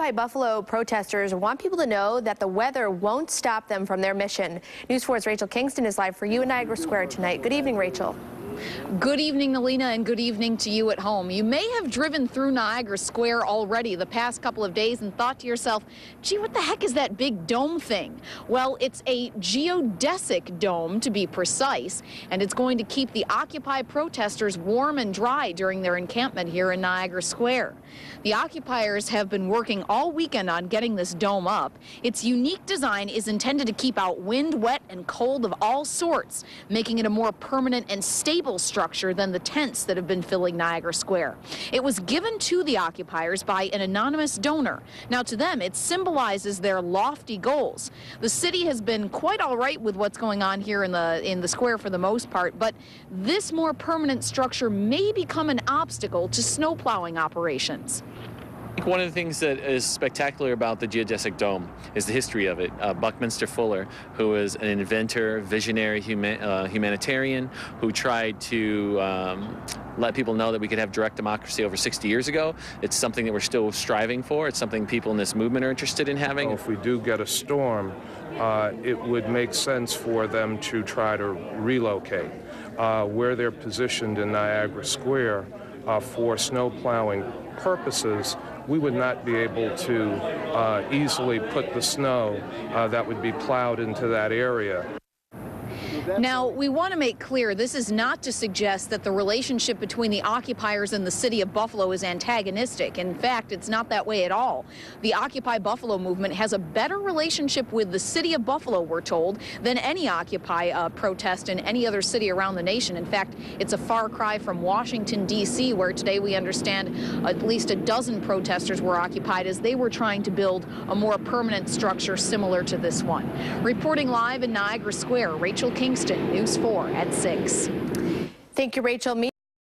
Occupy Buffalo protesters want people to know that the weather won't stop them from their mission. News 4's Rachel Kingston is live for you in Niagara Square tonight. Good evening, Rachel. Good evening, Alina, and good evening to you at home. You may have driven through Niagara Square already the past couple of days and thought to yourself, gee, what the heck is that big dome thing? Well, it's a geodesic dome, to be precise, and it's going to keep the Occupy protesters warm and dry during their encampment here in Niagara Square. The occupiers have been working all weekend on getting this dome up. Its unique design is intended to keep out wind, wet, and cold of all sorts, making it a more permanent and stable structure than the tents that have been filling Niagara Square. It was given to the occupiers by an anonymous donor. Now, to them, it symbolizes their lofty goals. The city has been quite all right with what's going on here in the square for the most part, but this more permanent structure may become an obstacle to snow plowing operations. One of the things that is spectacular about the geodesic dome is the history of it. Buckminster Fuller, who is an inventor, visionary humanitarian, who tried to let people know that we could have direct democracy over 60 years ago. It's something that we're still striving for. It's something people in this movement are interested in having. If we do get a storm, it would make sense for them to try to relocate. Where they're positioned in Niagara Square for snow plowing purposes, we would not be able to easily put the snow that would be plowed into that area. Now, we want to make clear this is not to suggest that the relationship between the occupiers and the city of Buffalo is antagonistic. In fact, it's not that way at all. The Occupy Buffalo movement has a better relationship with the city of Buffalo, we're told, than any Occupy protest in any other city around the nation. In fact, it's a far cry from Washington, D.C., where today we understand at least a dozen protesters were occupied as they were trying to build a more permanent structure similar to this one. Reporting live in Niagara Square, Rachel Kingston, News 4 at 6. Thank you, Rachel.